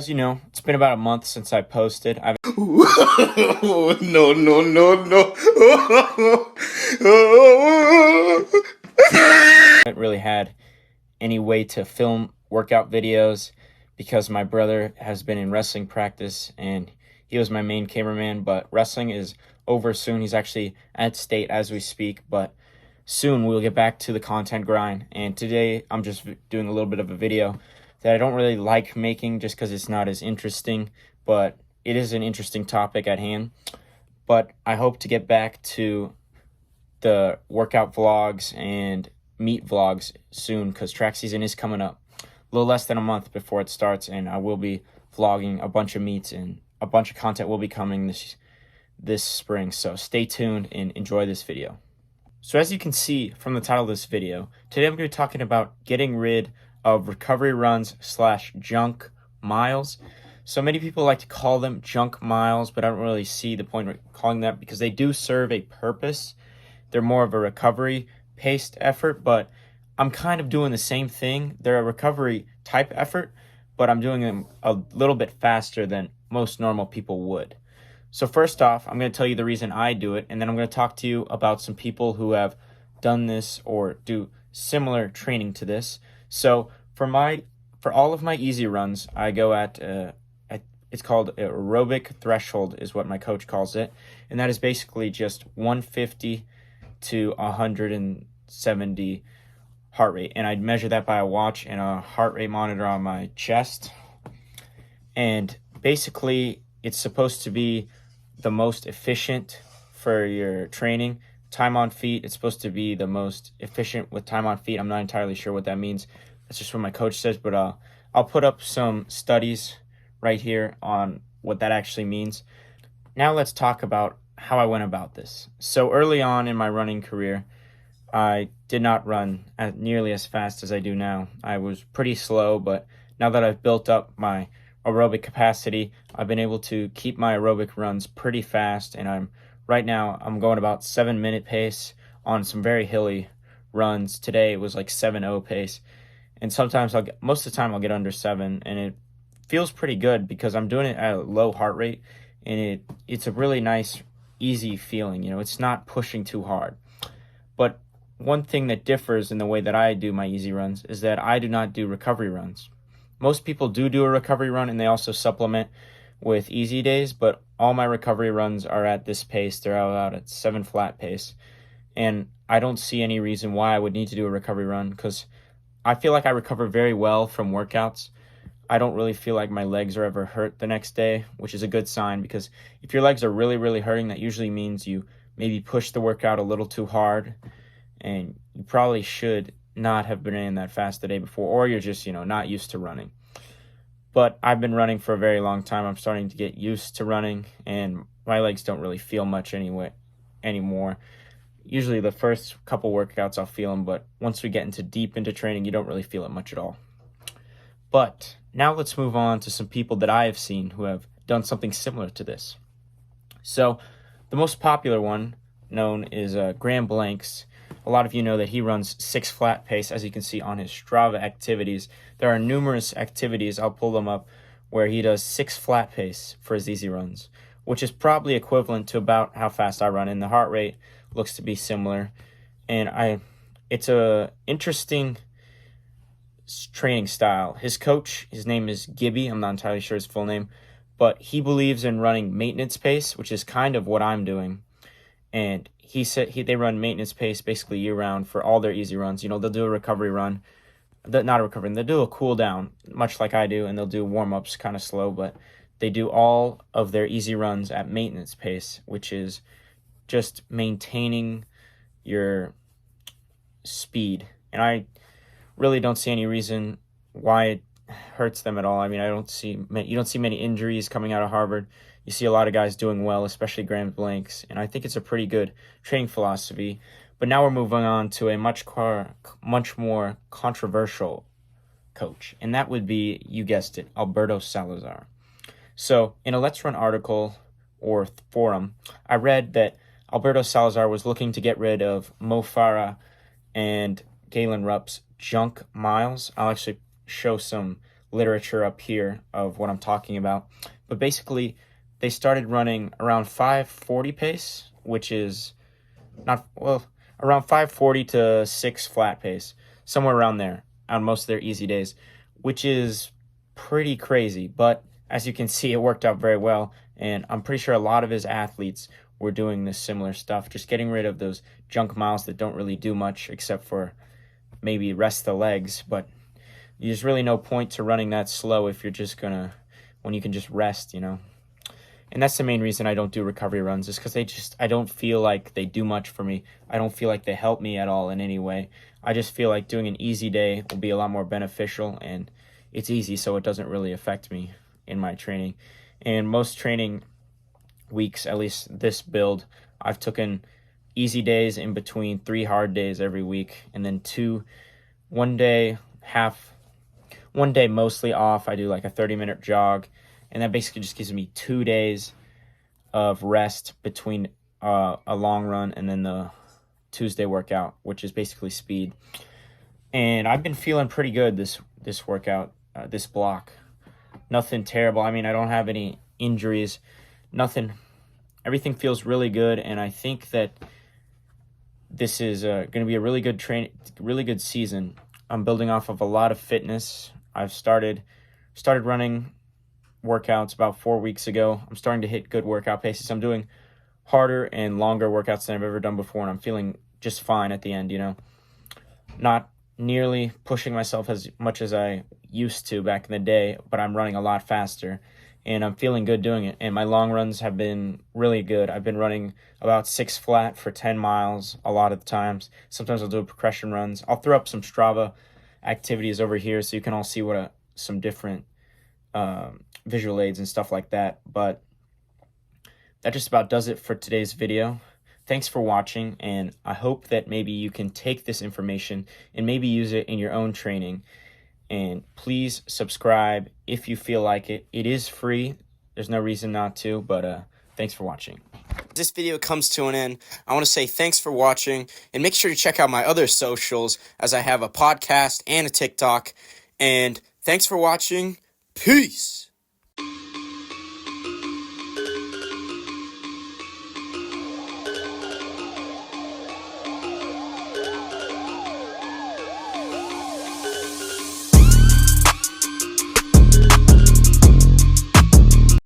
As you know, it's been about a month since I posted. I No, no, no, no. haven't really had any way to film workout videos because my brother has been in wrestling practice and he was my main cameraman. But wrestling is over soon. He's actually at state as we speak, but soon we'll get back to the content grind. And today I'm just doing a little bit of a video that I don't really like making just because it's not as interesting, but it is an interesting topic at hand. But I hope to get back to the workout vlogs and meet vlogs soon because track season is coming up. A little less than a month before it starts, and I will be vlogging a bunch of meets and a bunch of content will be coming this spring. So stay tuned and enjoy this video. So as you can see from the title of this video, today I'm going to be talking about getting rid of recovery runs / junk miles. So many people like to call them junk miles, but I don't really see the point of calling that because they do serve a purpose. They're more of a recovery paced effort, but I'm kind of doing the same thing. They're a recovery type effort, but I'm doing them a little bit faster than most normal people would. So first off, I'm going to tell you the reason I do it, and then I'm going to talk to you about some people who have done this or do similar training to this. So for all of my easy runs, I go at it's called Aerobic Threshold is what my coach calls it, and that is basically just 150 to 170 heart rate, and I'd measure that by a watch and a heart rate monitor on my chest. And basically, it's supposed to be the most efficient for your training. Time on feet, it's supposed to be the most efficient with time on feet. I'm not entirely sure what that means. That's just what my coach says, but I'll put up some studies right here on what that actually means. Now let's talk about how I went about this. So early on in my running career, I did not run nearly as fast as I do now. I was pretty slow, but now that I've built up my aerobic capacity, I've been able to keep my aerobic runs pretty fast, and right now I'm going about 7-minute pace on some very hilly runs. Today it was like 7:0 pace, and sometimes most of the time I'll get under 7, and it feels pretty good because I'm doing it at a low heart rate, and it's a really nice, easy feeling. It's not pushing too hard. But one thing that differs in the way that I do my easy runs is that I do not do recovery runs. Most people do a recovery run, and they also supplement with easy days, but all my recovery runs are at this pace. They're out at 7 flat pace, and I don't see any reason why I would need to do a recovery run because I feel like I recover very well from workouts. I don't really feel like my legs are ever hurt the next day, which is a good sign because if your legs are really, really hurting, that usually means you maybe pushed the workout a little too hard, and you probably should not have been in that fast the day before, or you're just, not used to running. But I've been running for a very long time. I'm starting to get used to running, and my legs don't really feel much anymore. Usually the first couple workouts I'll feel them, but once we get deep into training, you don't really feel it much at all. But now let's move on to some people that I have seen who have done something similar to this. So the most popular one known is Graham Blanks. A lot of you know that he runs 6 flat pace, as you can see on his Strava activities. There are numerous activities, I'll pull them up, where he does 6 flat pace for his easy runs, which is probably equivalent to about how fast I run, and the heart rate looks to be similar. And it's a interesting training style. His coach, his name is Gibby. I'm not entirely sure his full name, but he believes in running maintenance pace, which is kind of what I'm doing. And he said they run maintenance pace basically year round for all their easy runs. They'll do a recovery run, not a recovery, they'll do a cool down, much like I do, and they'll do warm-ups kind of slow, but they do all of their easy runs at maintenance pace, which is just maintaining your speed. And I really don't see any reason why it hurts them at all. I mean, you don't see many injuries coming out of Harvard. You see a lot of guys doing well, especially Graham Blanks, and I think it's a pretty good training philosophy. But now we're moving on to a much more controversial coach, and that would be, you guessed it, Alberto Salazar. So in a Let's Run article or forum, I read that Alberto Salazar was looking to get rid of Mo Farah and Galen Rupp's junk miles. I'll actually show some literature up here of what I'm talking about. But basically, they started running around 5:40 pace, which is not, well, around 5:40 to 6 flat pace, somewhere around there on most of their easy days, which is pretty crazy. But as you can see, it worked out very well. And I'm pretty sure a lot of his athletes were doing this similar stuff, just getting rid of those junk miles that don't really do much except for maybe rest the legs. But there's really no point to running that slow if you're just gonna, when you can just rest, you know. And that's the main reason I don't do recovery runs, is because I don't feel like they do much for me. I don't feel like they help me at all in any way. I just feel like doing an easy day will be a lot more beneficial, and it's easy, so it doesn't really affect me in my training. And most training weeks, at least this build, I've taken easy days in between 3 hard days every week, and then one day mostly off. I do like a 30-minute jog, and that basically just gives me 2 days of rest between a long run and then the Tuesday workout, which is basically speed. And I've been feeling pretty good this workout, this block. Nothing terrible. I mean, I don't have any injuries, nothing. Everything feels really good, and I think that this is going to be a really good season. I'm building off of a lot of fitness. I've started running workouts about 4 weeks ago. I'm starting to hit good workout paces. I'm doing harder and longer workouts than I've ever done before, and I'm feeling just fine at the end, you know. Not nearly pushing myself as much as I used to back in the day, but I'm running a lot faster, and I'm feeling good doing it. And my long runs have been really good. I've been running about 6 flat for 10 miles a lot of the times. Sometimes I'll do progression runs. I'll throw up some Strava activities over here so you can all see what some different visual aids and stuff like that. But that just about does it for today's video. Thanks for watching, and I hope that maybe you can take this information and maybe use it in your own training. And please subscribe if you feel like it. It is free. There's no reason not to, but thanks for watching. This video comes to an end. I want to say thanks for watching, and make sure to check out my other socials, as I have a podcast and a TikTok. And thanks for watching. Peace.